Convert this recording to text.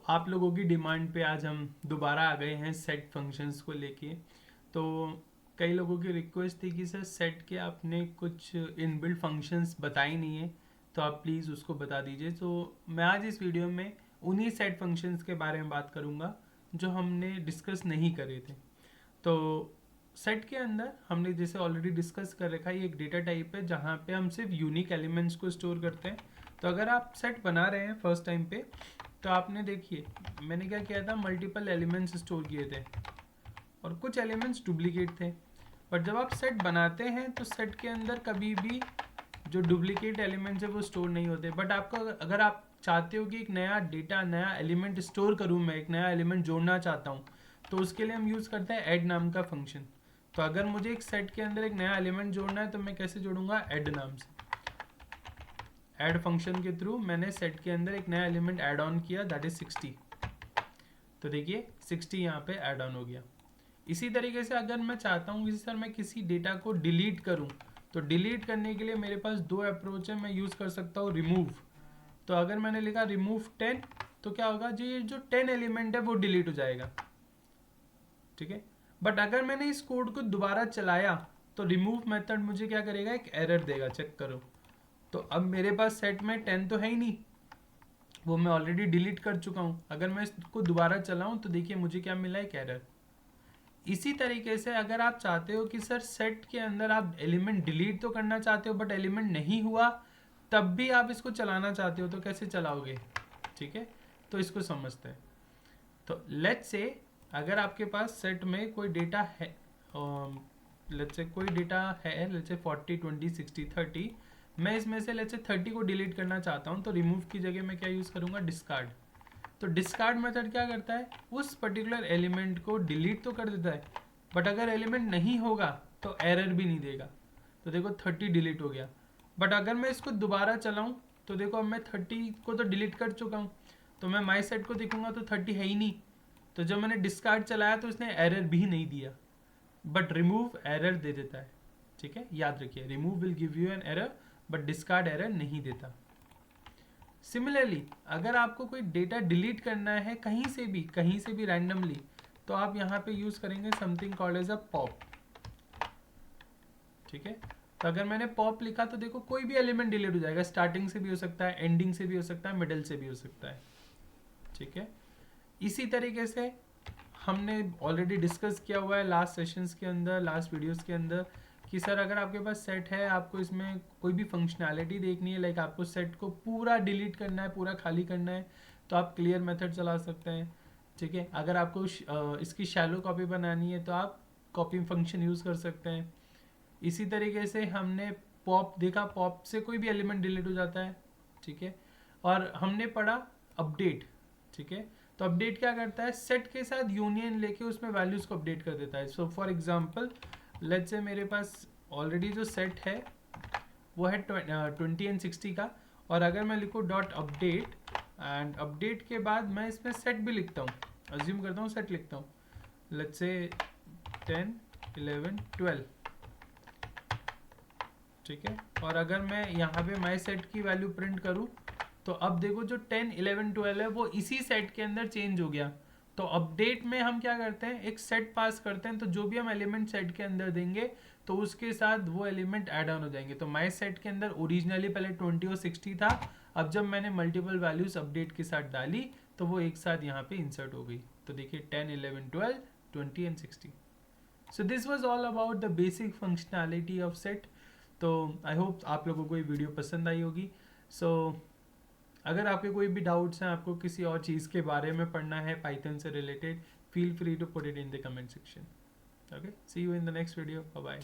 आप लोगों की डिमांड पे आज हम दोबारा आ गए हैं सेट फंक्शंस को लेके। तो कई लोगों की रिक्वेस्ट थी कि सर सेट के आपने कुछ इनबिल्ट फंक्शंस बताए नहीं है, तो आप प्लीज़ उसको बता दीजिए। तो मैं आज इस वीडियो में उन्हीं सेट फंक्शंस के बारे में बात करूँगा जो हमने डिस्कस नहीं करे थे। तो सेट के अंदर हमने जैसे ऑलरेडी डिस्कस कर रखा है, ये एक डेटा टाइप है जहाँ पे हम सिर्फ यूनिक एलिमेंट्स को स्टोर करते हैं। तो अगर आप सेट बना रहे हैं फर्स्ट टाइम पे, तो आपने देखिए मैंने क्या किया था, मल्टीपल एलिमेंट्स स्टोर किए थे और कुछ एलिमेंट्स डुप्लीकेट थे। बट जब आप सेट बनाते हैं तो सेट के अंदर कभी भी जो डुप्लीकेट एलिमेंट्स है वो स्टोर नहीं होते। बट आपको अगर आप चाहते हो कि एक नया डेटा, नया एलिमेंट स्टोर करूँ, मैं एक नया एलिमेंट जोड़ना चाहता हूँ, तो उसके लिए हम यूज़ करते हैं ऐड नाम का फंक्शन। तो अगर मुझे एक सेट के अंदर एक नया एलिमेंट जोड़ना है तो मैं कैसे जोड़ूंगा, ऐड नाम से। ऐड फंक्शन के थ्रू मैंने सेट के अंदर एक नया एलिमेंट ऐड ऑन किया, दैट इज 60। तो देखिए 60 यहाँ पे ऐड ऑन हो गया। इसी तरीके से अगर मैं चाहता हूँ कि सर मैं किसी डेटा को डिलीट करूँ, तो डिलीट करने के लिए मेरे पास दो अप्रोच है। मैं यूज़ कर सकता हूँ रिमूव। तो अगर मैंने लिखा रिमूव 10, तो क्या होगा जी, ये जो 10 एलिमेंट है वो डिलीट हो जाएगा। ठीक है। बट अगर मैंने इस कोड को दोबारा चलाया तो रिमूव मेथड मुझे क्या करेगा, एक एरर देगा, चेक करो। तो अब मेरे पास सेट में 10 तो है ही नहीं, वो मैं ऑलरेडी डिलीट कर चुका हूँ। अगर मैं इसको दोबारा चलाऊँ तो देखिए मुझे क्या मिला, एक एरर। इसी तरीके से अगर आप चाहते हो कि सर सेट के अंदर आप एलिमेंट डिलीट तो करना चाहते हो बट एलिमेंट नहीं हुआ, तब भी आप इसको चलाना चाहते हो, तो कैसे चलाओगे। ठीक है, तो इसको समझते हैं। तो लेट्स से अगर आपके पास सेट में कोई डेटा है, लेट्स से कोई डेटा है, लेट्स से 40 20 60 30, मैं इसमें से लेट्स से 30 को डिलीट करना चाहता हूँ, तो रिमूव की जगह मैं क्या यूज़ करूँगा, डिस्कार्ड। तो डिस्कार्ड मेथड क्या करता है, उस पर्टिकुलर एलिमेंट को डिलीट तो कर देता है, बट अगर एलिमेंट नहीं होगा तो एरर भी नहीं देगा। तो देखो 30 डिलीट हो गया। बट अगर मैं इसको दोबारा चलाऊं तो देखो अब मैं 30 को तो डिलीट कर चुका हूं, तो मैं माई सेट को देखूंगा तो 30 है ही नहीं। तो जब मैंने डिस्कार्ड चलाया तो इसने एरर भी नहीं दिया, बट रिमूव एरर दे देता है। ठीक है, याद रखिए, remove will give you an error but discard error नहीं देता। सिमिलरली अगर आपको कोई डेटा डिलीट करना है कहीं से भी रैंडमली, तो आप यहाँ पे यूज करेंगे something called as a pop. ठीक है, तो अगर मैंने पॉप लिखा तो देखो कोई भी एलिमेंट डिलीट हो जाएगा, स्टार्टिंग से भी हो सकता है, एंडिंग से भी हो सकता है, मिडल से भी हो सकता है। ठीक है, इसी तरीके से हमने ऑलरेडी डिस्कस किया हुआ है लास्ट सेशंस के अंदर, लास्ट वीडियोस के अंदर, कि सर अगर आपके पास सेट है, आपको इसमें कोई भी फंक्शनैलिटी देखनी है, लाइक आपको सेट को पूरा डिलीट करना है, पूरा खाली करना है, तो आप क्लियर मेथड चला सकते हैं। ठीक है, अगर आपको इसकी शैलो कॉपी बनानी है तो आप कॉपी फंक्शन यूज़ कर सकते हैं। इसी तरीके से हमने पॉप देखा, पॉप से कोई भी एलिमेंट डिलीट हो जाता है। ठीक है, और हमने पढ़ा अपडेट। ठीक है, तो अपडेट क्या करता है, सेट के साथ यूनियन लेके उसमें वैल्यूज को अपडेट कर देता है। So for example let's say मेरे पास ऑलरेडी जो सेट है वो है 20 एंड 60 का, और अगर मैं लिखूँ डॉट अपडेट, एंड अपडेट के बाद मैं इसमें सेट भी लिखता हूँ, अज्यूम करता हूँ सेट लिखता हूँ, लेट्स से 10 11 12। ठीक है, और अगर मैं यहाँ पे माई सेट की वैल्यू प्रिंट करूँ तो अब देखो जो 10 11 12 है वो इसी सेट के अंदर चेंज हो गया। तो अपडेट में हम क्या करते हैं, एक सेट पास करते हैं, तो जो भी हम एलिमेंट सेट के अंदर देंगे तो उसके साथ वो एलिमेंट ऐड ऑन हो जाएंगे। तो माई सेट के अंदर ओरिजिनली पहले 20 और 60 था, अब जब मैंने मल्टीपल वैल्यूज अपडेट के साथ डाली तो वो एक साथ यहाँ पे इंसर्ट हो गई। तो देखिए 10 11 12 20 and 60। So this was all about the basic functionality of set. तो आई होप आप लोगों को ये वीडियो पसंद आई होगी। सो अगर आपके कोई भी डाउट्स हैं, आपको किसी और चीज़ के बारे में पढ़ना है पाइथन से related, feel free to put it in the comment section. Okay, see you in the next video, bye bye.